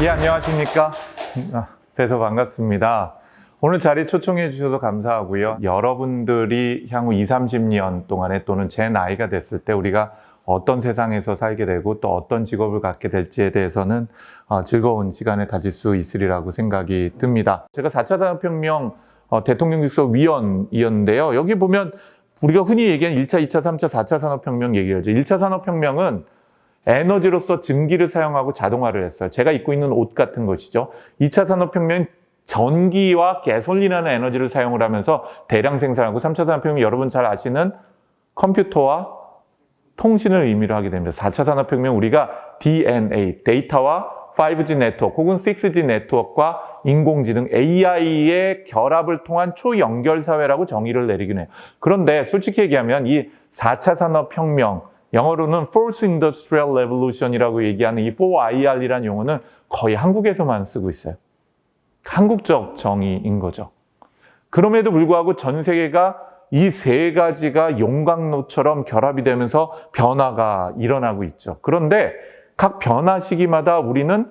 예, 안녕하십니까. 뵈서 반갑습니다. 오늘 자리 초청해 주셔서 감사하고요. 여러분들이 향후 20, 30년 동안에 또는 제 나이가 됐을 때 우리가 어떤 세상에서 살게 되고 또 어떤 직업을 갖게 될지에 대해서는 즐거운 시간을 가질 수 있으리라고 생각이 듭니다. 제가 4차 산업혁명 대통령직속 위원이었는데요. 여기 보면 우리가 흔히 얘기하는 1차, 2차, 3차, 4차 산업혁명 얘기를 하죠. 1차 산업혁명은 에너지로서 증기를 사용하고 자동화를 했어요. 제가 입고 있는 옷 같은 것이죠. 2차 산업혁명은 전기와 가솔린이라는 에너지를 사용을 하면서 대량 생산하고 3차 산업혁명 여러분 잘 아시는 컴퓨터와 통신을 의미로 하게 됩니다. 4차 산업혁명 우리가 DNA, 데이터와 5G 네트워크 혹은 6G 네트워크와 인공지능 AI의 결합을 통한 초연결 사회라고 정의를 내리긴 해요. 그런데 솔직히 얘기하면 이 4차 산업혁명 영어로는 Fourth Industrial Revolution이라고 얘기하는 이 4IR이라는 용어는 거의 한국에서만 쓰고 있어요. 한국적 정의인 거죠. 그럼에도 불구하고 전 세계가 이 세 가지가 용광로처럼 결합이 되면서 변화가 일어나고 있죠. 그런데 각 변화 시기마다 우리는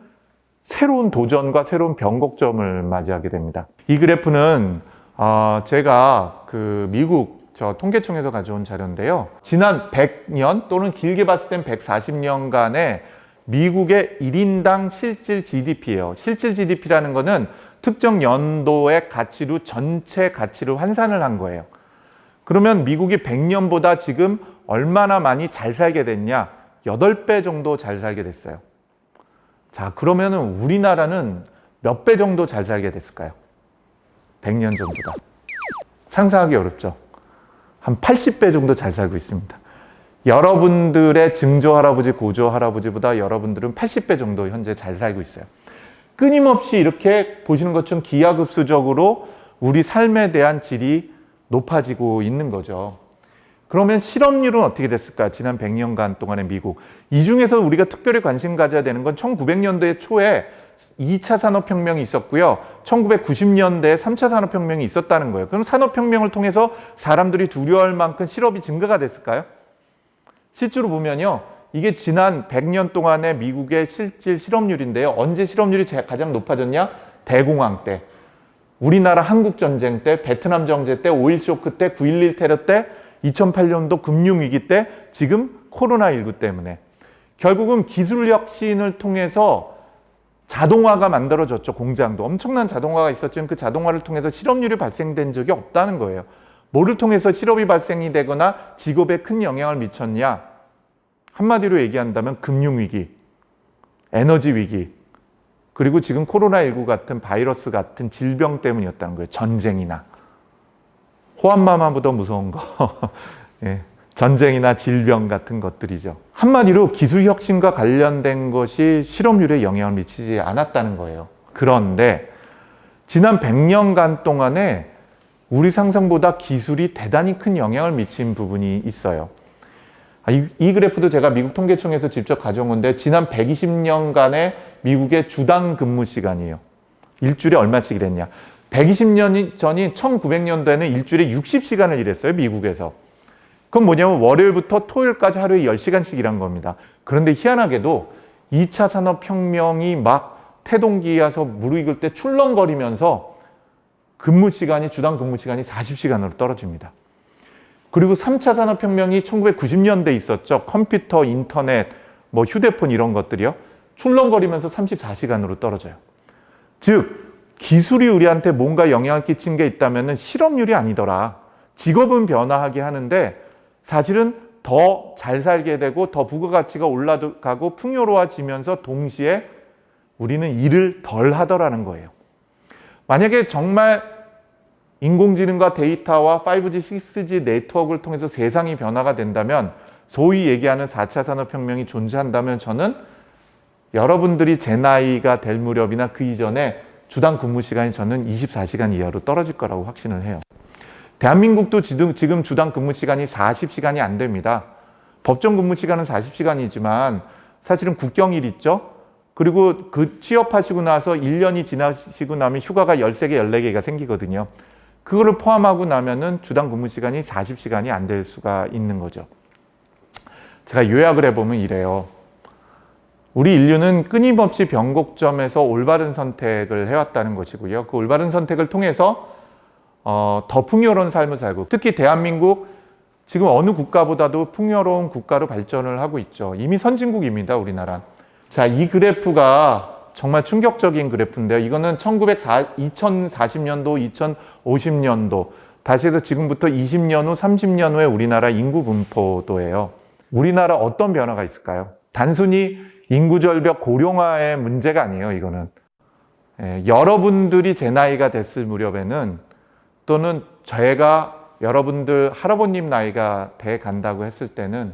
새로운 도전과 새로운 변곡점을 맞이하게 됩니다. 이 그래프는 제가 미국 통계청에서 가져온 자료인데요. 지난 100년 또는 길게 봤을 땐 140년간의 미국의 1인당 실질 GDP예요. 실질 GDP라는 거는 특정 연도의 가치로 전체 가치를 환산을 한 거예요. 그러면 미국이 100년보다 지금 얼마나 많이 잘 살게 됐냐? 8배 정도 잘 살게 됐어요. 자, 그러면은 우리나라는 몇 배 정도 잘 살게 됐을까요? 100년 전보다. 상상하기 어렵죠? 한 80배 정도 잘 살고 있습니다. 여러분들의 증조 할아버지, 고조 할아버지보다 여러분들은 80배 정도 현재 잘 살고 있어요. 끊임없이 이렇게 보시는 것처럼 기하급수적으로 우리 삶에 대한 질이 높아지고 있는 거죠. 그러면 실업률은 어떻게 됐을까? 지난 100년간 동안의 미국. 이 중에서 우리가 특별히 관심 가져야 되는 건 1900년대 초에 2차 산업혁명이 있었고요. 1990년대에 3차 산업혁명이 있었다는 거예요. 그럼 산업혁명을 통해서 사람들이 두려워할 만큼 실업이 증가가 됐을까요? 실제로 보면요. 이게 지난 100년 동안의 미국의 실질 실업률인데요. 언제 실업률이 가장 높아졌냐? 대공황 때. 우리나라 한국전쟁 때, 베트남 정제 때, 5.1 쇼크 때, 9.11 테러 때, 2008년도 금융위기 때, 지금 코로나19 때문에. 결국은 기술 혁신을 통해서 자동화가 만들어졌죠. 공장도. 엄청난 자동화가 있었지만 그 자동화를 통해서 실업률이 발생된 적이 없다는 거예요. 뭐를 통해서 실업이 발생이 되거나 직업에 큰 영향을 미쳤냐? 한마디로 얘기한다면 금융위기, 에너지위기, 그리고 지금 코로나19 같은 바이러스 같은 질병 때문이었다는 거예요. 전쟁이나. 호암마마보다 무서운 거. 예, 전쟁이나 질병 같은 것들이죠. 한마디로 기술혁신과 관련된 것이 실업률에 영향을 미치지 않았다는 거예요. 그런데 지난 100년간 동안에 우리 상상보다 기술이 대단히 큰 영향을 미친 부분이 있어요. 이 그래프도 제가 미국 통계청에서 직접 가져온 건데 지난 120년간의 미국의 주당 근무 시간이에요. 일주일에 얼마씩 일했냐. 120년 전인 1900년도에는 일주일에 60시간을 일했어요. 미국에서. 그건 뭐냐면 월요일부터 토요일까지 하루에 10시간씩 일한 겁니다. 그런데 희한하게도 2차 산업혁명이 막 태동기에서 무르익을 때 출렁거리면서 주당 근무 시간이 40시간으로 떨어집니다. 그리고 3차 산업혁명이 1990년대에 있었죠. 컴퓨터, 인터넷, 휴대폰 이런 것들이요. 출렁거리면서 34시간으로 떨어져요. 즉, 기술이 우리한테 뭔가 영향을 끼친 게 있다면 실업률이 아니더라. 직업은 변화하게 하는데 사실은 더 잘 살게 되고 더 부가가치가 올라가고 풍요로워지면서 동시에 우리는 일을 덜 하더라는 거예요. 만약에 정말 인공지능과 데이터와 5G, 6G 네트워크를 통해서 세상이 변화가 된다면 소위 얘기하는 4차 산업혁명이 존재한다면 저는 여러분들이 제 나이가 될 무렵이나 그 이전에 주당 근무 시간이 저는 24시간 이하로 떨어질 거라고 확신을 해요. 대한민국도 지금 주당 근무 시간이 40시간이 안 됩니다. 법정 근무 시간은 40시간이지만 사실은 국경일 있죠. 그리고 그 취업하시고 나서 1년이 지나시고 나면 휴가가 13개, 14개가 생기거든요. 그거를 포함하고 나면은 주당 근무 시간이 40시간이 안 될 수가 있는 거죠. 제가 요약을 해보면 이래요. 우리 인류는 끊임없이 변곡점에서 올바른 선택을 해왔다는 것이고요. 그 올바른 선택을 통해서 더 풍요로운 삶을 살고, 특히 대한민국 지금 어느 국가보다도 풍요로운 국가로 발전을 하고 있죠. 이미 선진국입니다, 우리나라. 자, 이 그래프가 정말 충격적인 그래프인데요. 이거는 2040년도, 2050년도, 다시 해서 지금부터 20년 후, 30년 후에 우리나라 인구 분포도예요. 우리나라 어떤 변화가 있을까요? 단순히 인구 절벽 고령화의 문제가 아니에요, 이거는. 여러분들이 제 나이가 됐을 무렵에는, 또는 제가 여러분들 할아버님 나이가 돼 간다고 했을 때는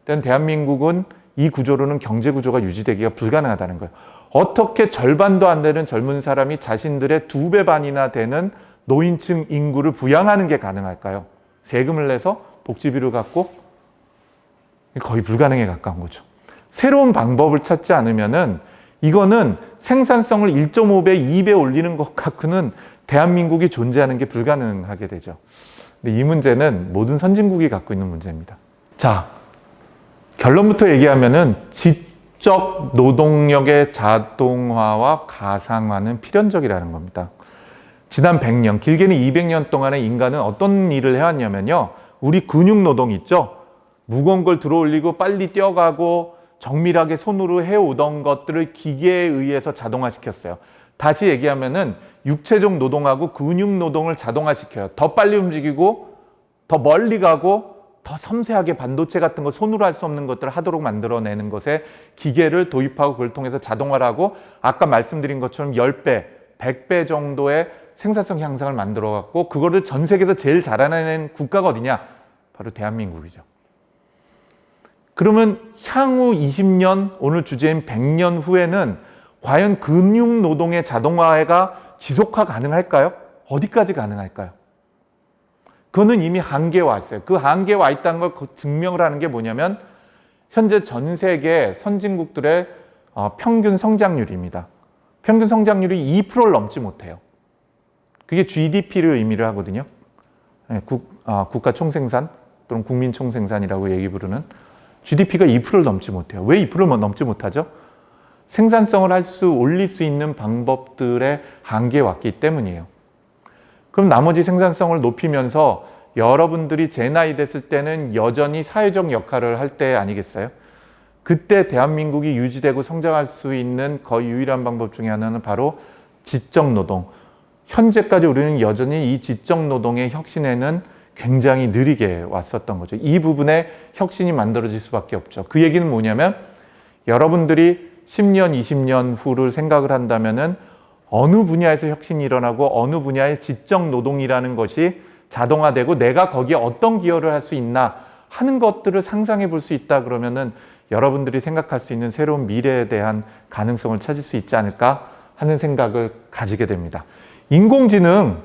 대한민국은 이 구조로는 경제 구조가 유지되기가 불가능하다는 거예요. 어떻게 절반도 안 되는 젊은 사람이 자신들의 2배 반이나 되는 노인층 인구를 부양하는 게 가능할까요? 세금을 내서 복지비를 갖고 거의 불가능에 가까운 거죠. 새로운 방법을 찾지 않으면은 이거는 생산성을 1.5배, 2배 올리는 것 갖고는 대한민국이 존재하는 게 불가능하게 되죠. 근데 이 문제는 모든 선진국이 갖고 있는 문제입니다. 자, 결론부터 얘기하면은 지적 노동력의 자동화와 가상화는 필연적이라는 겁니다. 지난 100년, 길게는 200년 동안에 인간은 어떤 일을 해왔냐면요. 우리 근육 노동 있죠? 무거운 걸 들어 올리고 빨리 뛰어가고 정밀하게 손으로 해오던 것들을 기계에 의해서 자동화시켰어요. 다시 얘기하면은 육체적 노동하고 근육 노동을 자동화시켜요. 더 빨리 움직이고 더 멀리 가고 더 섬세하게 반도체 같은 거 손으로 할 수 없는 것들을 하도록 만들어내는 것에 기계를 도입하고 그걸 통해서 자동화를 하고 아까 말씀드린 것처럼 10배, 100배 정도의 생산성 향상을 만들어 갖고 그거를 전 세계에서 제일 잘하는 국가가 어디냐? 바로 대한민국이죠. 그러면 향후 20년, 오늘 주제인 100년 후에는 과연 근육 노동의 자동화가 지속화 가능할까요? 어디까지 가능할까요? 그거는 이미 한계에 와 있어요. 그 한계에 와 있다는 걸 증명을 하는 게 뭐냐면 현재 전 세계 선진국들의 평균 성장률입니다. 평균 성장률이 2%를 넘지 못해요. 그게 GDP를 의미를 하거든요. 국가 총생산 또는 국민 총생산이라고 얘기 부르는 GDP가 2%를 넘지 못해요. 왜 2%를 넘지 못하죠? 생산성을 올릴 수 있는 방법들의 한계에 왔기 때문이에요. 그럼 나머지 생산성을 높이면서 여러분들이 제 나이 됐을 때는 여전히 사회적 역할을 할 때 아니겠어요? 그때 대한민국이 유지되고 성장할 수 있는 거의 유일한 방법 중에 하나는 바로 지적 노동. 현재까지 우리는 여전히 이 지적 노동의 혁신에는 굉장히 느리게 왔었던 거죠. 이 부분에 혁신이 만들어질 수밖에 없죠. 그 얘기는 뭐냐면 여러분들이 10년, 20년 후를 생각을 한다면은 어느 분야에서 혁신이 일어나고 어느 분야의 지적 노동이라는 것이 자동화되고 내가 거기에 어떤 기여를 할 수 있나 하는 것들을 상상해 볼 수 있다 그러면은 여러분들이 생각할 수 있는 새로운 미래에 대한 가능성을 찾을 수 있지 않을까 하는 생각을 가지게 됩니다. 인공지능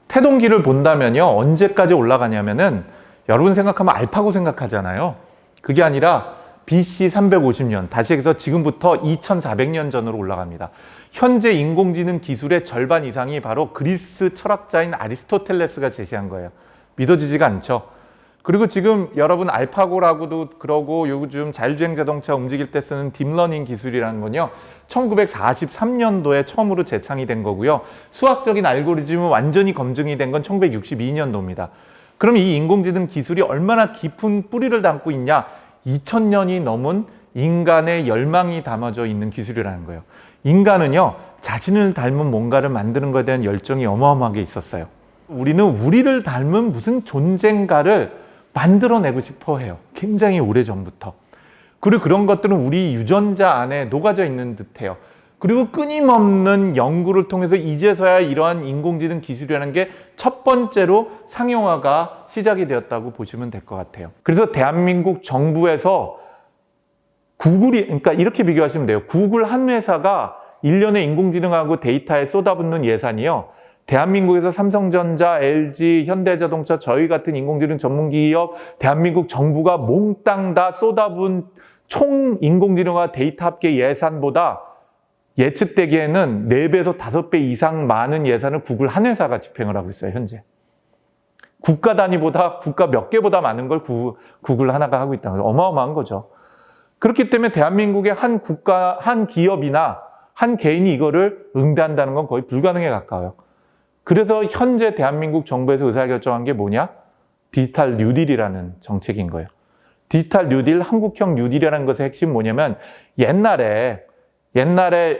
태동기를 본다면요. 언제까지 올라가냐면은 여러분 생각하면 알파고 생각하잖아요. 그게 아니라 BC 350년, 다시 해서 지금부터 2400년 전으로 올라갑니다. 현재 인공지능 기술의 절반 이상이 바로 그리스 철학자인 아리스토텔레스가 제시한 거예요. 믿어지지가 않죠. 그리고 지금 여러분 알파고라고도 그러고 요즘 자율주행 자동차 움직일 때 쓰는 딥러닝 기술이라는 건요. 1943년도에 처음으로 제창이 된 거고요. 수학적인 알고리즘은 완전히 검증이 된 건 1962년도입니다. 그럼 이 인공지능 기술이 얼마나 깊은 뿌리를 담고 있냐? 2000년이 넘은 인간의 열망이 담아져 있는 기술이라는 거예요. 인간은요, 자신을 닮은 뭔가를 만드는 것에 대한 열정이 어마어마하게 있었어요. 우리는 우리를 닮은 무슨 존재인가를 만들어내고 싶어 해요. 굉장히 오래전부터. 그리고 그런 것들은 우리 유전자 안에 녹아져 있는 듯해요. 그리고 끊임없는 연구를 통해서 이제서야 이러한 인공지능 기술이라는 게 첫 번째로 상용화가 시작이 되었다고 보시면 될 것 같아요. 그래서 대한민국 정부에서 그러니까 이렇게 비교하시면 돼요. 구글 한 회사가 1년에 인공지능하고 데이터에 쏟아붓는 예산이요. 대한민국에서 삼성전자, LG, 현대자동차, 저희 같은 인공지능 전문기업, 대한민국 정부가 몽땅 다 쏟아부은 총 인공지능과 데이터 합계 예산보다 예측되기에는 4배에서 5배 이상 많은 예산을 구글 한 회사가 집행을 하고 있어요, 현재. 국가 단위보다, 국가 몇 개보다 많은 걸 구글 하나가 하고 있다는 거죠. 어마어마한 거죠. 그렇기 때문에 대한민국의 한 국가, 한 기업이나 한 개인이 이거를 응대한다는 건 거의 불가능에 가까워요. 그래서 현재 대한민국 정부에서 의사결정한 게 뭐냐? 디지털 뉴딜이라는 정책인 거예요. 디지털 뉴딜, 한국형 뉴딜이라는 것의 핵심은 뭐냐면 옛날에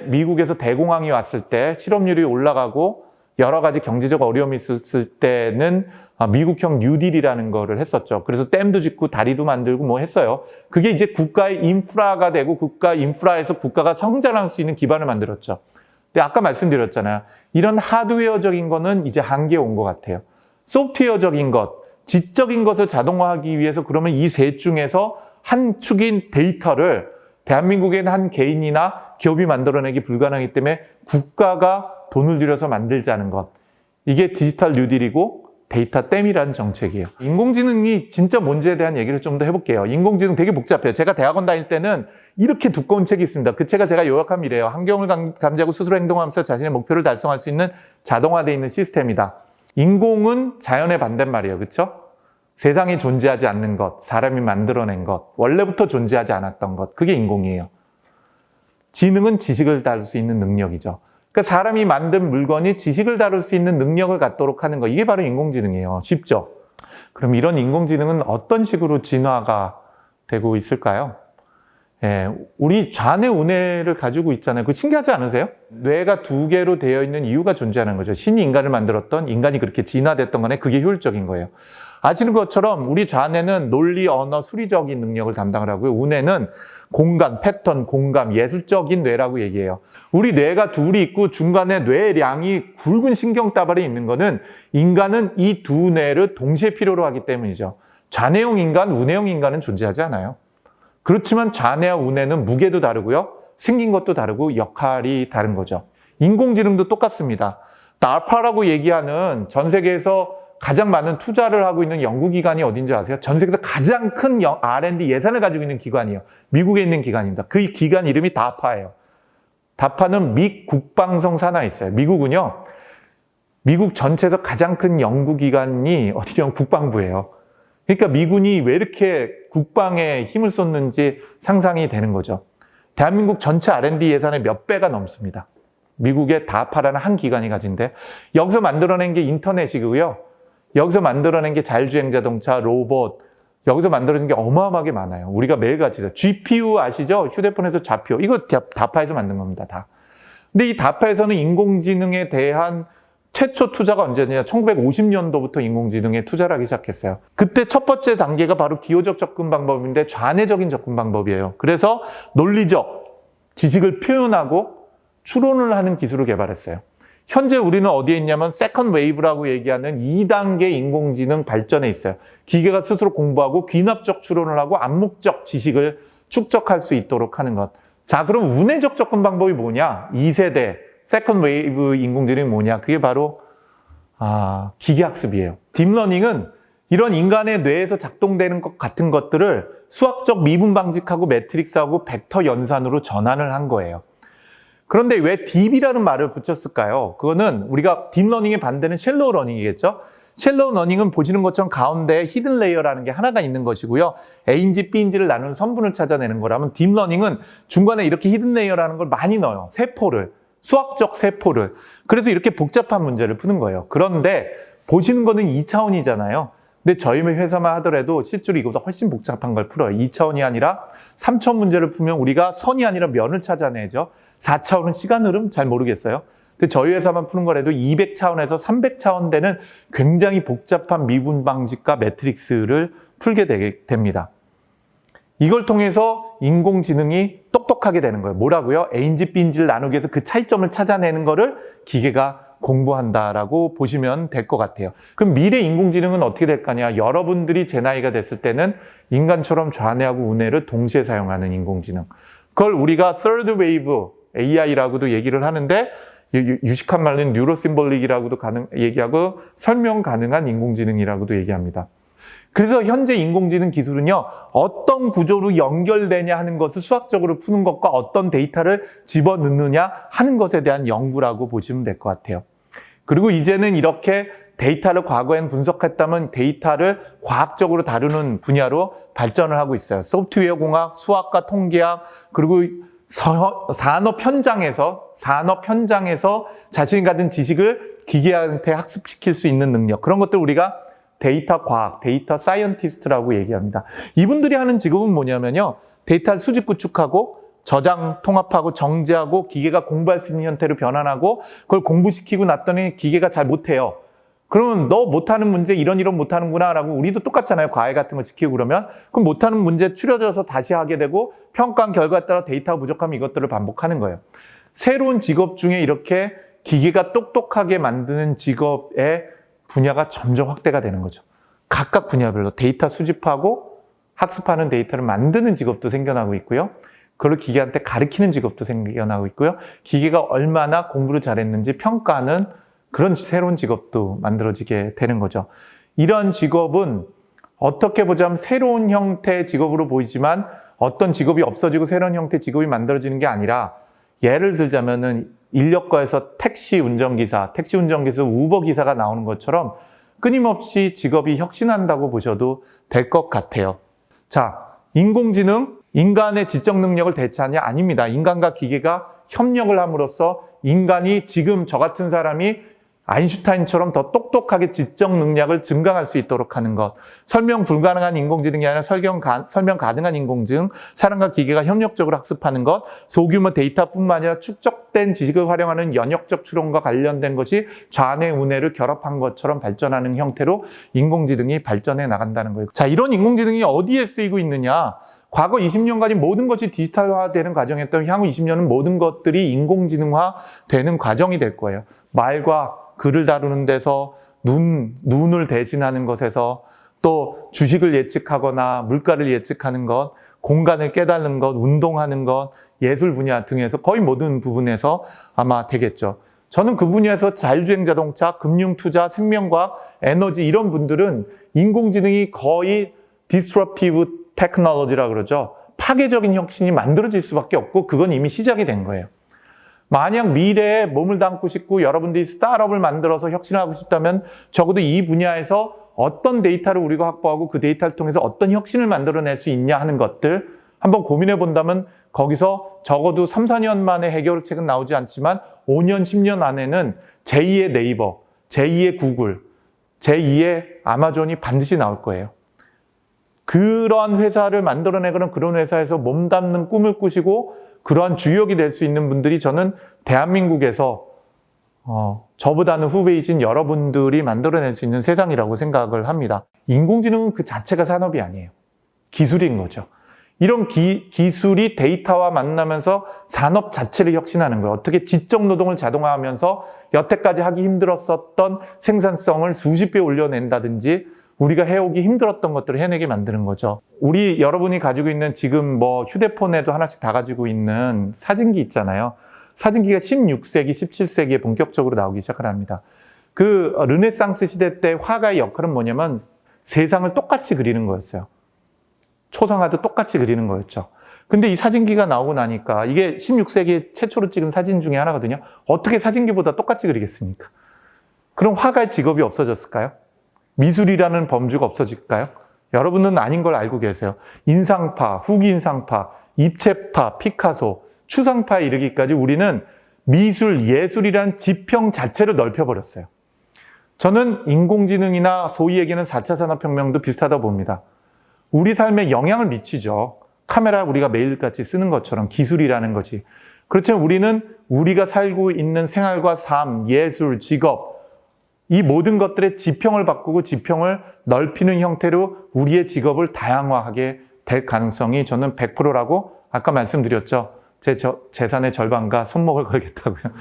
미국에서 대공황이 왔을 때 실업률이 올라가고 여러 가지 경제적 어려움이 있었을 때는 미국형 뉴딜이라는 거를 했었죠. 그래서 댐도 짓고 다리도 만들고 뭐 했어요. 그게 이제 국가의 인프라가 되고 국가 인프라에서 국가가 성장할 수 있는 기반을 만들었죠. 근데 아까 말씀드렸잖아요. 이런 하드웨어적인 거는 이제 한계에 온 것 같아요. 소프트웨어적인 것, 지적인 것을 자동화하기 위해서 그러면 이 셋 중에서 한 축인 데이터를 대한민국에는 한 개인이나 기업이 만들어내기 불가능하기 때문에 국가가 돈을 들여서 만들자는 것. 이게 디지털 뉴딜이고 데이터 댐이라는 정책이에요. 인공지능이 진짜 뭔지에 대한 얘기를 좀 더 해볼게요. 인공지능 되게 복잡해요. 제가 대학원 다닐 때는 이렇게 두꺼운 책이 있습니다. 그 책을 제가 요약하면 이래요. 환경을 감지하고 스스로 행동하면서 자신의 목표를 달성할 수 있는 자동화되어 있는 시스템이다. 인공은 자연의 반대말이에요. 그렇죠? 세상에 존재하지 않는 것, 사람이 만들어낸 것, 원래부터 존재하지 않았던 것, 그게 인공이에요. 지능은 지식을 다룰 수 있는 능력이죠. 그러니까 사람이 만든 물건이 지식을 다룰 수 있는 능력을 갖도록 하는 거, 이게 바로 인공지능이에요. 쉽죠? 그럼 이런 인공지능은 어떤 식으로 진화가 되고 있을까요? 우리 좌뇌 우뇌를 가지고 있잖아요. 그거 신기하지 않으세요? 뇌가 두 개로 되어 있는 이유가 존재하는 거죠. 신이 인간을 만들었던, 인간이 그렇게 진화됐던 간에 그게 효율적인 거예요. 아시는 것처럼 우리 좌뇌는 논리, 언어, 수리적인 능력을 담당을 하고요. 우뇌는 공간, 패턴, 공감, 예술적인 뇌라고 얘기해요. 우리 뇌가 둘이 있고 중간에 뇌량이 굵은 신경다발이 있는 거는 인간은 이 두 뇌를 동시에 필요로 하기 때문이죠. 좌뇌형 인간, 우뇌형 인간은 존재하지 않아요. 그렇지만 좌뇌와 우뇌는 무게도 다르고요. 생긴 것도 다르고 역할이 다른 거죠. 인공지능도 똑같습니다. DARPA라고 얘기하는 전 세계에서 가장 많은 투자를 하고 있는 연구기관이 어딘지 아세요? 전 세계에서 가장 큰 R&D 예산을 가지고 있는 기관이에요. 미국에 있는 기관입니다. 그 기관 이름이 DARPA예요. DARPA는 미 국방성 산하에 있어요. 미국은요, 미국 전체에서 가장 큰 연구기관이 어디냐면 국방부예요. 그러니까 미군이 왜 이렇게 국방에 힘을 쏟는지 상상이 되는 거죠. 대한민국 전체 R&D 예산의 몇 배가 넘습니다. 미국의 DARPA라는 한 기관이 가진데 여기서 만들어낸 게 인터넷이고요. 여기서 만들어낸 게 자율주행 자동차, 로봇, 여기서 만들어낸 게 어마어마하게 많아요. 우리가 매일같이 GPU 아시죠? 휴대폰에서 좌표. 이거 DARPA에서 만든 겁니다, 다. 근데 이 DARPA에서는 인공지능에 대한 최초 투자가 언제냐? 1950년도부터 인공지능에 투자를 하기 시작했어요. 그때 첫 번째 단계가 바로 기호적 접근 방법인데 좌뇌적인 접근 방법이에요. 그래서 논리적 지식을 표현하고 추론을 하는 기술을 개발했어요. 현재 우리는 어디에 있냐면 세컨드 웨이브라고 얘기하는 2단계 인공지능 발전에 있어요. 기계가 스스로 공부하고 귀납적 추론을 하고 암묵적 지식을 축적할 수 있도록 하는 것. 자, 그럼 우뇌적 접근 방법이 뭐냐? 2세대 세컨드 웨이브 인공지능이 뭐냐? 그게 바로 기계학습이에요. 딥러닝은 이런 인간의 뇌에서 작동되는 것 같은 것들을 수학적 미분 방식하고 매트릭스하고 벡터 연산으로 전환을 한 거예요. 그런데 왜 딥이라는 말을 붙였을까요? 그거는 우리가 딥러닝의 반대는 셜로우 러닝이겠죠? 셜로우 러닝은 보시는 것처럼 가운데 히든 레이어라는 게 하나가 있는 것이고요. A인지 B인지를 나누는 선분을 찾아내는 거라면 딥러닝은 중간에 이렇게 히든 레이어라는 걸 많이 넣어요. 세포를. 수학적 세포를. 그래서 이렇게 복잡한 문제를 푸는 거예요. 그런데 보시는 거는 2차원이잖아요. 근데 저희 회사만 하더라도 실제로 이거보다 훨씬 복잡한 걸 풀어요. 2차원이 아니라 3차원 문제를 풀면 우리가 선이 아니라 면을 찾아내죠. 4차원은 시간 흐름? 잘 모르겠어요. 근데 저희 회사만 푸는 거라도 200차원에서 300차원 되는 굉장히 복잡한 미분 방식과 매트릭스를 풀게 됩니다. 이걸 통해서 인공지능이 똑똑하게 되는 거예요. 뭐라고요? A인지 B인지를 나누기 위해서 그 차이점을 찾아내는 거를 기계가 공부한다라고 보시면 될 것 같아요. 그럼 미래 인공지능은 어떻게 될 거냐? 여러분들이 제 나이가 됐을 때는 인간처럼 좌뇌하고 우뇌를 동시에 사용하는 인공지능. 그걸 우리가 third wave AI라고도 얘기를 하는데 유식한 말은 뉴로심볼릭이라고도 얘기하고 설명 가능한 인공지능이라고도 얘기합니다. 그래서 현재 인공지능 기술은요, 어떤 구조로 연결되냐 하는 것을 수학적으로 푸는 것과 어떤 데이터를 집어넣느냐 하는 것에 대한 연구라고 보시면 될 것 같아요. 그리고 이제는 이렇게 데이터를 과거엔 분석했다면 데이터를 과학적으로 다루는 분야로 발전을 하고 있어요. 소프트웨어 공학, 수학과 통계학, 그리고 산업 현장에서 자신이 가진 지식을 기계한테 학습시킬 수 있는 능력, 그런 것들 우리가 데이터 과학, 데이터 사이언티스트라고 얘기합니다. 이분들이 하는 직업은 뭐냐면요, 데이터를 수집 구축하고 저장, 통합하고 정제하고 기계가 공부할 수 있는 형태로 변환하고 그걸 공부시키고 났더니 기계가 잘 못해요. 그러면 너 못하는 문제 이런 못하는구나 라고, 우리도 똑같잖아요. 과외 같은 거 지키고 그러면 못하는 문제 추려져서 다시 하게 되고 평가한 결과에 따라 데이터가 부족하면 이것들을 반복하는 거예요. 새로운 직업 중에 이렇게 기계가 똑똑하게 만드는 직업의 분야가 점점 확대가 되는 거죠. 각각 분야별로 데이터 수집하고 학습하는 데이터를 만드는 직업도 생겨나고 있고요. 그걸 기계한테 가르치는 직업도 생겨나고 있고요. 기계가 얼마나 공부를 잘했는지 평가하는 그런 새로운 직업도 만들어지게 되는 거죠. 이런 직업은 어떻게 보자면 새로운 형태의 직업으로 보이지만 어떤 직업이 없어지고 새로운 형태의 직업이 만들어지는 게 아니라, 예를 들자면은 인력거에서 택시 운전기사, 우버 기사가 나오는 것처럼 끊임없이 직업이 혁신한다고 보셔도 될 것 같아요. 자, 인공지능, 인간의 지적 능력을 대체하냐? 아닙니다. 인간과 기계가 협력을 함으로써 인간이 지금 저 같은 사람이 아인슈타인처럼 더 똑똑하게 지적 능력을 증강할 수 있도록 하는 것. 설명 불가능한 인공지능이 아니라 설명 가능한 인공지능, 사람과 기계가 협력적으로 학습하는 것, 소규모 데이터뿐만 아니라 축적된 지식을 활용하는 연역적 추론과 관련된 것이 좌뇌, 우뇌를 결합한 것처럼 발전하는 형태로 인공지능이 발전해 나간다는 거예요. 자, 이런 인공지능이 어디에 쓰이고 있느냐? 과거 20년까지 모든 것이 디지털화되는 과정이었다면 향후 20년은 모든 것들이 인공지능화 되는 과정이 될 거예요. 말과 글을 다루는 데서, 눈을 대신하는 것에서, 또 주식을 예측하거나 물가를 예측하는 것, 공간을 깨닫는 것, 운동하는 것, 예술 분야 등에서 거의 모든 부분에서 아마 되겠죠. 저는 그 분야에서 자율주행 자동차, 금융투자, 생명과학, 에너지 이런 분들은 인공지능이 거의 disruptive technology라고 그러죠. 파괴적인 혁신이 만들어질 수밖에 없고 그건 이미 시작이 된 거예요. 만약 미래에 몸을 담고 싶고 여러분들이 스타트업을 만들어서 혁신하고 싶다면 적어도 이 분야에서 어떤 데이터를 우리가 확보하고 그 데이터를 통해서 어떤 혁신을 만들어낼 수 있냐 하는 것들 한번 고민해 본다면 거기서 적어도 3, 4년 만에 해결책은 나오지 않지만 5년, 10년 안에는 제2의 네이버, 제2의 구글, 제2의 아마존이 반드시 나올 거예요. 그러한 회사를 만들어내거나 그런 회사에서 몸담는 꿈을 꾸시고 그러한 주역이 될 수 있는 분들이 저는 대한민국에서 저보다는 후배이신 여러분들이 만들어낼 수 있는 세상이라고 생각을 합니다. 인공지능은 그 자체가 산업이 아니에요. 기술인 거죠. 이런 기술이 데이터와 만나면서 산업 자체를 혁신하는 거예요. 어떻게 지적 노동을 자동화하면서 여태까지 하기 힘들었었던 생산성을 수십 배 올려낸다든지 우리가 해오기 힘들었던 것들을 해내게 만드는 거죠. 우리 여러분이 가지고 있는 지금 휴대폰에도 하나씩 다 가지고 있는 사진기 있잖아요. 사진기가 16세기, 17세기에 본격적으로 나오기 시작을 합니다. 그 르네상스 시대 때 화가의 역할은 뭐냐면 세상을 똑같이 그리는 거였어요. 초상화도 똑같이 그리는 거였죠. 근데 이 사진기가 나오고 나니까 이게 16세기 최초로 찍은 사진 중에 하나거든요. 어떻게 사진기보다 똑같이 그리겠습니까? 그럼 화가의 직업이 없어졌을까요? 미술이라는 범주가 없어질까요? 여러분은 아닌 걸 알고 계세요. 인상파, 후기인상파, 입체파, 피카소, 추상파에 이르기까지 우리는 미술, 예술이라는 지평 자체를 넓혀버렸어요. 저는 인공지능이나 소위 얘기하는 4차 산업혁명도 비슷하다고 봅니다. 우리 삶에 영향을 미치죠. 카메라 우리가 매일같이 쓰는 것처럼 기술이라는 것이. 그렇지만 우리는 우리가 살고 있는 생활과 삶, 예술, 직업, 이 모든 것들의 지평을 바꾸고 지평을 넓히는 형태로 우리의 직업을 다양화하게 될 가능성이 저는 100%라고 아까 말씀드렸죠. 제 재산의 절반과 손목을 걸겠다고요.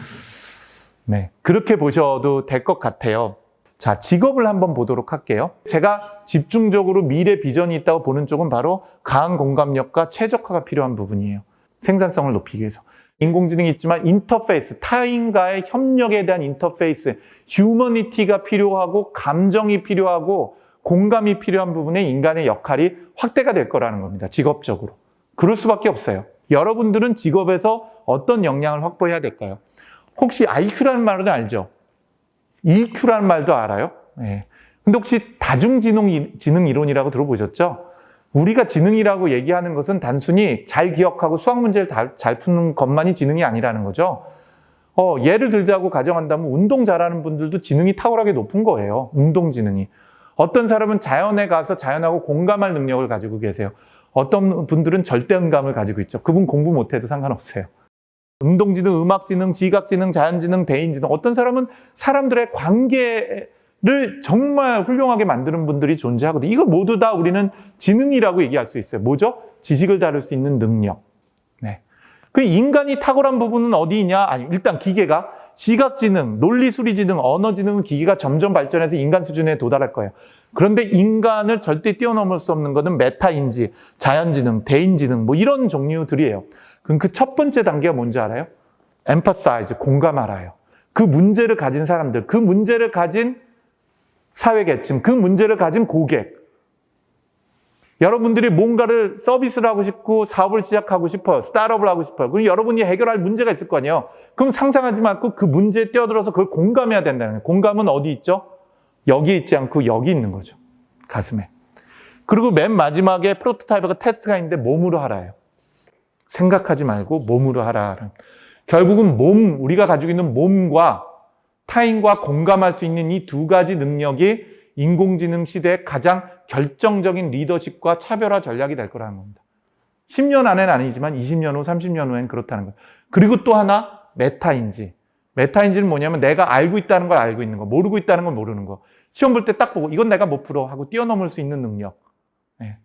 네, 그렇게 보셔도 될 것 같아요. 자, 직업을 한번 보도록 할게요. 제가 집중적으로 미래 비전이 있다고 보는 쪽은 바로 강한 공감력과 최적화가 필요한 부분이에요. 생산성을 높이기 위해서. 인공지능이 있지만 인터페이스, 타인과의 협력에 대한 인터페이스, 휴머니티가 필요하고 감정이 필요하고 공감이 필요한 부분에 인간의 역할이 확대가 될 거라는 겁니다. 직업적으로. 그럴 수밖에 없어요. 여러분들은 직업에서 어떤 역량을 확보해야 될까요? 혹시 IQ라는 말은 알죠? EQ라는 말도 알아요? 예. 근데 혹시 다중지능 이론이라고 들어보셨죠? 우리가 지능이라고 얘기하는 것은 단순히 잘 기억하고 수학 문제를 잘 푸는 것만이 지능이 아니라는 거죠. 예를 들자고 가정한다면 운동 잘하는 분들도 지능이 탁월하게 높은 거예요. 운동 지능이. 어떤 사람은 자연에 가서 자연하고 공감할 능력을 가지고 계세요. 어떤 분들은 절대음감을 가지고 있죠. 그분 공부 못해도 상관없어요. 운동지능, 음악지능, 지각지능, 자연지능, 대인지능. 어떤 사람은 사람들의 관계를 정말 훌륭하게 만드는 분들이 존재하거든요. 이거 모두 다 우리는 지능이라고 얘기할 수 있어요. 뭐죠? 지식을 다룰 수 있는 능력. 네. 그 인간이 탁월한 부분은 어디 있냐? 아니, 일단 기계가 시각지능, 논리수리지능, 언어지능은 기계가 점점 발전해서 인간 수준에 도달할 거예요. 그런데 인간을 절대 뛰어넘을 수 없는 것은 메타인지, 자연지능, 대인지능 뭐 이런 종류들이에요. 그럼 그 첫 번째 단계가 뭔지 알아요? emphasize, 공감하라요. 그 문제를 가진 사람들, 그 문제를 가진 사회계층, 그 문제를 가진 고객. 여러분들이 뭔가를 서비스를 하고 싶고 사업을 시작하고 싶어요. 스타트업을 하고 싶어요. 그럼 여러분이 해결할 문제가 있을 거 아니에요. 그럼 상상하지 말고 그 문제에 뛰어들어서 그걸 공감해야 된다는 거예요. 공감은 어디 있죠? 여기 있지 않고 여기 있는 거죠. 가슴에. 그리고 맨 마지막에 프로토타입과 테스트가 있는데 몸으로 하라요. 생각하지 말고 몸으로 하라. 결국은 우리가 가지고 있는 몸과 타인과 공감할 수 있는 이 두 가지 능력이 인공지능 시대의 가장 결정적인 리더십과 차별화 전략이 될 거라는 겁니다. 10년 안에는 아니지만 20년 후, 30년 후엔 그렇다는 거예요. 그리고 또 하나, 메타인지. 메타인지는 뭐냐면 내가 알고 있다는 걸 알고 있는 거, 모르고 있다는 걸 모르는 거. 시험 볼 때 딱 보고 이건 내가 못 풀어 하고 뛰어넘을 수 있는 능력. 네.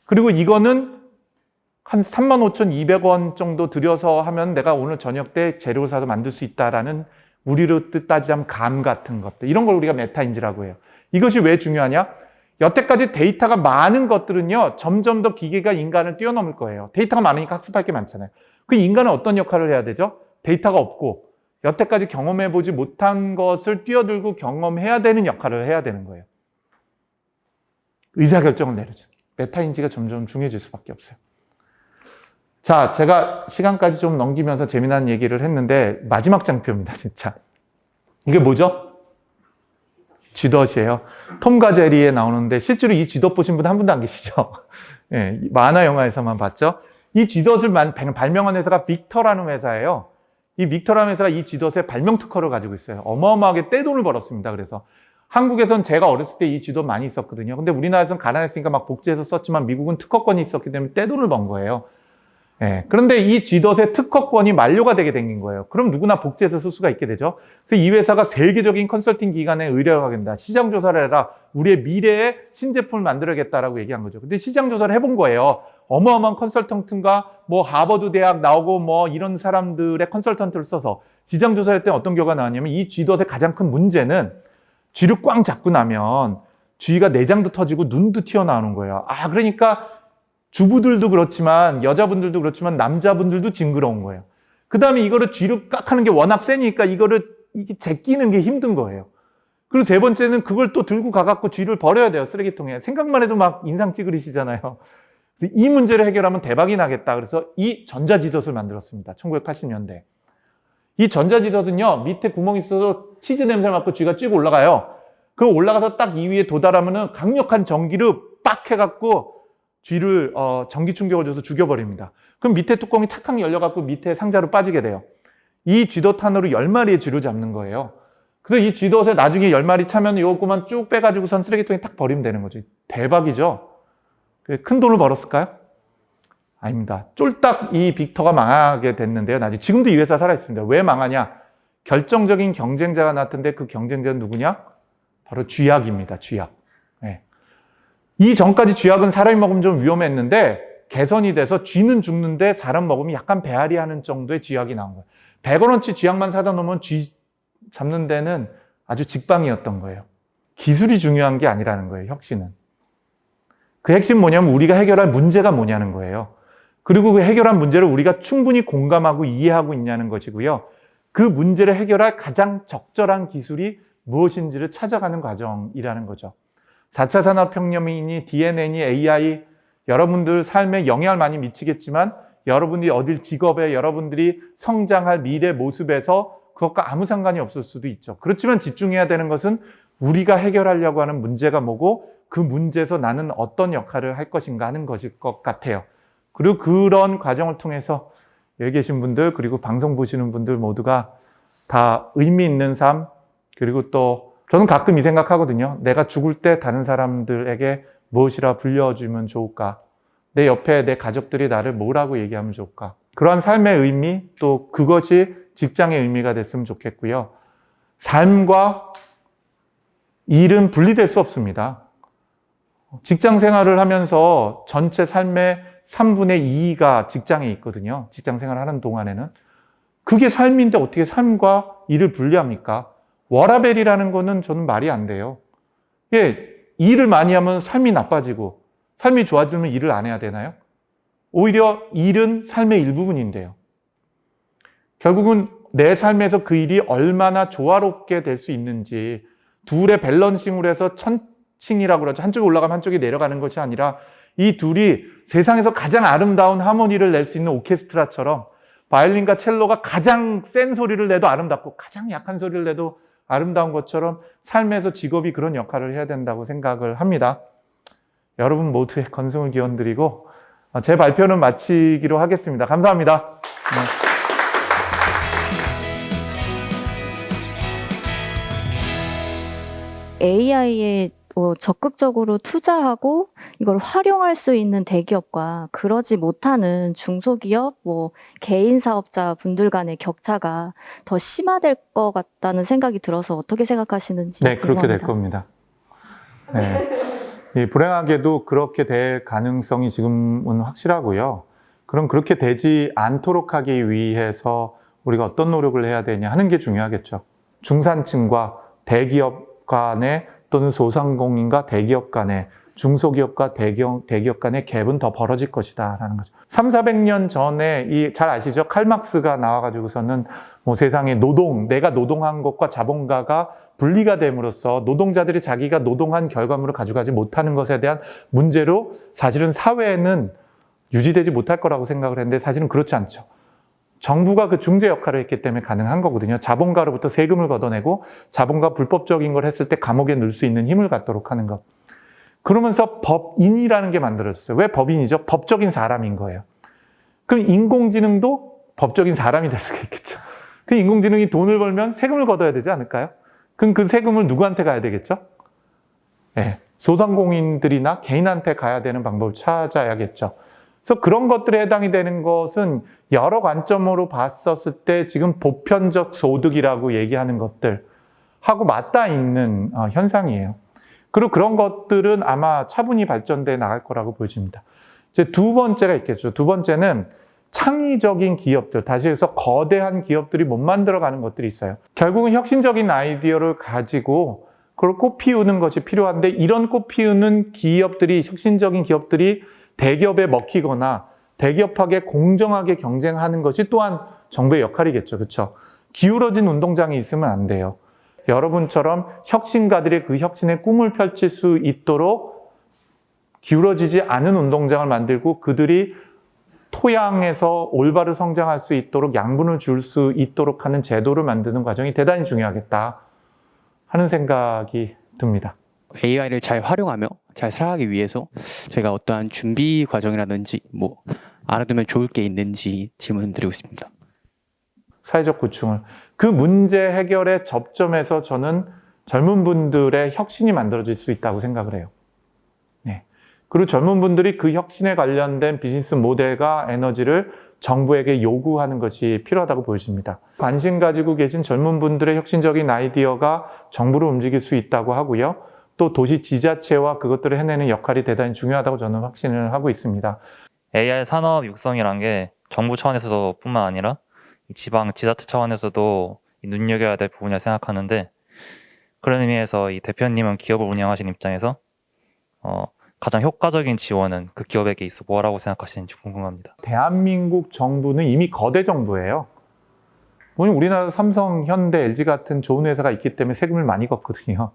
그리고 이거는 한 35,200원 정도 들여서 하면 내가 오늘 저녁 때 재료를 사서 만들 수 있다라는 우리로 따지자면 감 같은 것들. 이런 걸 우리가 메타인지라고 해요. 이것이 왜 중요하냐? 여태까지 데이터가 많은 것들은요, 점점 더 기계가 인간을 뛰어넘을 거예요. 데이터가 많으니까 학습할 게 많잖아요. 그 인간은 어떤 역할을 해야 되죠? 데이터가 없고, 여태까지 경험해보지 못한 것을 뛰어들고 경험해야 되는 역할을 해야 되는 거예요. 의사결정을 내려줘. 메타인지가 점점 중요해질 수밖에 없어요. 자, 제가 시간까지 좀 넘기면서 재미난 얘기를 했는데, 마지막 장표입니다, 진짜. 이게 뭐죠? 쥐덫이에요. 톰과 제리에 나오는데 실제로 이 쥐덫 보신 분 한 분도 안 계시죠? 네, 만화 영화에서만 봤죠. 이 쥐덫을 발명한 회사가 빅터라는 회사예요. 이 빅터라는 회사가 이 쥐덫의 발명 특허를 가지고 있어요. 어마어마하게 떼돈을 벌었습니다. 그래서 한국에선 제가 어렸을 때 이 쥐덫 많이 있었거든요. 근데 우리나라에서는 가난했으니까 막 복제해서 썼지만 미국은 특허권이 있었기 때문에 떼돈을 번 거예요. 네, 그런데 이 쥐덫의 특허권이 만료가 되게 된 거예요. 그럼 누구나 복제해서 쓸 수가 있게 되죠. 그래서 이 회사가 세계적인 컨설팅 기관에 의뢰를 하겠다. 시장 조사를 해라. 우리의 미래의 신제품을 만들어야겠다라고 얘기한 거죠. 근데 시장 조사를 해본 거예요. 어마어마한 컨설턴트가 뭐 하버드 대학 나오고 뭐 이런 사람들의 컨설턴트를 써서 시장 조사할 때 어떤 결과가 나왔냐면 이 쥐덫의 가장 큰 문제는 쥐를 꽝 잡고 나면 쥐가 내장도 터지고 눈도 튀어나오는 거예요. 그러니까 주부들도 그렇지만 여자분들도 그렇지만 남자분들도 징그러운 거예요. 그 다음에 이거를 쥐를 깍하는 게 워낙 세니까 이거를 제끼는 게 힘든 거예요. 그리고 세 번째는 그걸 또 들고 가갖고 쥐를 버려야 돼요. 쓰레기통에. 생각만 해도 막 인상 찌그리시잖아요. 이 문제를 해결하면 대박이 나겠다. 그래서 이 전자지덫을 만들었습니다. 1980년대. 이 전자지덫은요, 밑에 구멍이 있어서 치즈 냄새를 맡고 쥐가 쭉 올라가요. 그럼 올라가서 딱 이 위에 도달하면은 강력한 전기를 빡 해갖고 쥐를 전기 충격을 줘서 죽여버립니다. 그럼 밑에 뚜껑이 탁탁 열려갖고 밑에 상자로 빠지게 돼요. 이 쥐덫 하나로 10마리의 쥐를 잡는 거예요. 그래서 이 쥐덫에 나중에 10마리 차면 요거만 쭉 빼가지고선 쓰레기통에 탁 버리면 되는 거죠. 대박이죠? 큰 돈을 벌었을까요? 아닙니다. 쫄딱 이 빅터가 망하게 됐는데요. 나중에 지금도 이 회사 살아있습니다. 왜 망하냐? 결정적인 경쟁자가 나왔는데 그 경쟁자는 누구냐? 바로 쥐약입니다. 쥐약. 네. 이 전까지 쥐약은 사람이 먹으면 좀 위험했는데 개선이 돼서 쥐는 죽는데 사람 먹으면 약간 배앓이 하는 정도의 쥐약이 나온 거예요. 100원어치 쥐약만 사다 놓으면 쥐 잡는 데는 아주 직방이었던 거예요. 기술이 중요한 게 아니라는 거예요, 혁신은. 그 핵심 뭐냐면 우리가 해결할 문제가 뭐냐는 거예요. 그리고 그 해결한 문제를 우리가 충분히 공감하고 이해하고 있냐는 것이고요. 그 문제를 해결할 가장 적절한 기술이 무엇인지를 찾아가는 과정이라는 거죠. 4차 산업혁명이니 DNA니 AI, 여러분들 삶에 영향을 많이 미치겠지만 여러분들이 어딜 직업에 여러분들이 성장할 미래 모습에서 그것과 아무 상관이 없을 수도 있죠. 그렇지만 집중해야 되는 것은 우리가 해결하려고 하는 문제가 뭐고 그 문제에서 나는 어떤 역할을 할 것인가 하는 것일 것 같아요. 그리고 그런 과정을 통해서 여기 계신 분들 그리고 방송 보시는 분들 모두가 다 의미 있는 삶, 그리고 또 저는 가끔 이 생각하거든요. 내가 죽을 때 다른 사람들에게 무엇이라 불려주면 좋을까? 내 옆에 내 가족들이 나를 뭐라고 얘기하면 좋을까? 그러한 삶의 의미, 또 그것이 직장의 의미가 됐으면 좋겠고요. 삶과 일은 분리될 수 없습니다. 직장 생활을 하면서 전체 삶의 3분의 2가 직장에 있거든요. 직장 생활을 하는 동안에는. 그게 삶인데 어떻게 삶과 일을 분리합니까? 워라밸이라는 거는 저는 말이 안 돼요. 예, 일을 많이 하면 삶이 나빠지고 삶이 좋아지면 일을 안 해야 되나요? 오히려 일은 삶의 일부분인데요. 결국은 내 삶에서 그 일이 얼마나 조화롭게 될 수 있는지 둘의 밸런싱으로 해서 천칭이라고 그러죠. 한쪽이 올라가면 한쪽이 내려가는 것이 아니라 이 둘이 세상에서 가장 아름다운 하모니를 낼 수 있는 오케스트라처럼 바이올린과 첼로가 가장 센 소리를 내도 아름답고 가장 약한 소리를 내도 아름다운 것처럼 삶에서 직업이 그런 역할을 해야 된다고 생각을 합니다. 여러분 모두의 건승을 기원드리고 제 발표는 마치기로 하겠습니다. 감사합니다. AI에 적극적으로 투자하고 이걸 활용할 수 있는 대기업과 그러지 못하는 중소기업, 개인 사업자 분들 간의 격차가 더 심화될 것 같다는 생각이 들어서 어떻게 생각하시는지 네, 궁금합니다. 그렇게 될 겁니다. 네. 불행하게도 그렇게 될 가능성이 지금은 확실하고요. 그럼 그렇게 되지 않도록 하기 위해서 우리가 어떤 노력을 해야 되냐 하는 게 중요하겠죠. 중산층과 대기업 간의 또는 소상공인과 대기업 간의, 중소기업과 대기업 간의 갭은 더 벌어질 것이다 라는 거죠. 300~400년 전에 잘 아시죠? 칼막스가 나와가지고서는 세상에 내가 노동한 것과 자본가가 분리가 됨으로써 노동자들이 자기가 노동한 결과물을 가져가지 못하는 것에 대한 문제로 사실은 사회는 유지되지 못할 거라고 생각을 했는데 사실은 그렇지 않죠. 정부가 그 중재 역할을 했기 때문에 가능한 거거든요. 자본가로부터 세금을 걷어내고 자본가 불법적인 걸 했을 때 감옥에 넣을 수 있는 힘을 갖도록 하는 것. 그러면서 법인이라는 게 만들어졌어요. 왜 법인이죠? 법적인 사람인 거예요. 그럼 인공지능도 법적인 사람이 될 수가 있겠죠. 그 인공지능이 돈을 벌면 세금을 걷어야 되지 않을까요? 그럼 그 세금을 누구한테 가야 되겠죠? 네, 소상공인들이나 개인한테 가야 되는 방법을 찾아야겠죠. 그래서 그런 것들에 해당이 되는 것은 여러 관점으로 봤었을 때 지금 보편적 소득이라고 얘기하는 것들하고 맞닿아 있는 현상이에요. 그리고 그런 것들은 아마 차분히 발전돼 나갈 거라고 보여집니다. 이제 두 번째가 있겠죠. 두 번째는 창의적인 기업들, 다시 해서 거대한 기업들이 못 만들어가는 것들이 있어요. 결국은 혁신적인 아이디어를 가지고 그걸 꽃피우는 것이 필요한데 이런 꽃피우는 기업들이, 혁신적인 기업들이 대기업에 먹히거나 대기업하게 공정하게 경쟁하는 것이 또한 정부의 역할이겠죠. 그렇죠? 기울어진 운동장이 있으면 안 돼요. 여러분처럼 혁신가들이 그 혁신의 꿈을 펼칠 수 있도록 기울어지지 않은 운동장을 만들고 그들이 토양에서 올바로 성장할 수 있도록 양분을 줄 수 있도록 하는 제도를 만드는 과정이 대단히 중요하겠다 하는 생각이 듭니다. AI를 잘 활용하며 잘 살아가기 위해서 저희가 어떠한 준비 과정이라든지 알아두면 좋을 게 있는지 질문드리고 있습니다. 사회적 고충을. 그 문제 해결의 접점에서 저는 젊은 분들의 혁신이 만들어질 수 있다고 생각을 해요. 네. 그리고 젊은 분들이 그 혁신에 관련된 비즈니스 모델과 에너지를 정부에게 요구하는 것이 필요하다고 보여집니다. 관심 가지고 계신 젊은 분들의 혁신적인 아이디어가 정부를 움직일 수 있다고 하고요. 또 도시 지자체와 그것들을 해내는 역할이 대단히 중요하다고 저는 확신을 하고 있습니다. AI 산업 육성이란 게 정부 차원에서도 뿐만 아니라 지방 지자체 차원에서도 눈여겨야 될 부분이라 생각하는데, 그런 의미에서 이 대표님은 기업을 운영하시는 입장에서 가장 효과적인 지원은 그 기업에게 있어 뭐라고 생각하시는지 궁금합니다. 대한민국 정부는 이미 거대 정부예요. 우리나라 삼성, 현대, LG 같은 좋은 회사가 있기 때문에 세금을 많이 걷거든요.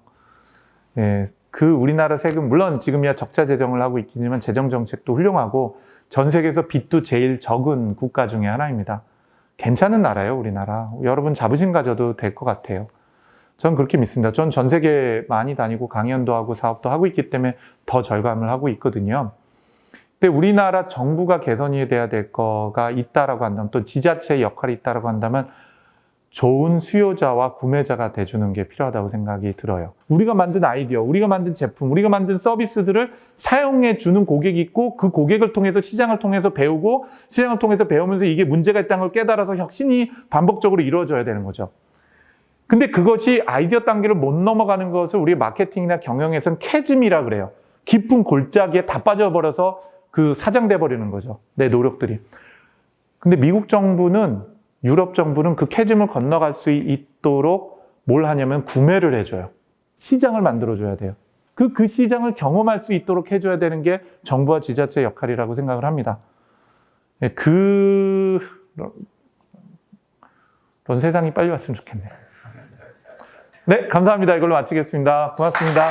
예, 그 우리나라 세금, 물론 지금이야 적자 재정을 하고 있지만 재정 정책도 훌륭하고 전 세계에서 빚도 제일 적은 국가 중에 하나입니다. 괜찮은 나라예요, 우리나라. 여러분 자부심 가져도 될 것 같아요. 전 그렇게 믿습니다. 전 전 세계 많이 다니고 강연도 하고 사업도 하고 있기 때문에 더 절감을 하고 있거든요. 근데 우리나라 정부가 개선이 돼야 될 거가 있다라고 한다면, 또 지자체의 역할이 있다라고 한다면 좋은 수요자와 구매자가 돼주는 게 필요하다고 생각이 들어요. 우리가 만든 아이디어, 우리가 만든 제품, 우리가 만든 서비스들을 사용해 주는 고객이 있고, 그 고객을 통해서 시장을 통해서 배우고, 시장을 통해서 배우면서 이게 문제가 있다는 걸 깨달아서 혁신이 반복적으로 이루어져야 되는 거죠. 근데 그것이 아이디어 단계를 못 넘어가는 것을 우리 마케팅이나 경영에서는 캐즘이라 그래요. 깊은 골짜기에 다 빠져버려서 그 사장돼 버리는 거죠. 내 노력들이. 근데 미국 정부는, 유럽 정부는 그 캐즘을 건너갈 수 있도록 뭘 하냐면 구매를 해줘요. 시장을 만들어줘야 돼요. 그 시장을 경험할 수 있도록 해줘야 되는 게 정부와 지자체의 역할이라고 생각을 합니다. 그런 세상이 빨리 왔으면 좋겠네요. 네, 감사합니다. 이걸로 마치겠습니다. 고맙습니다.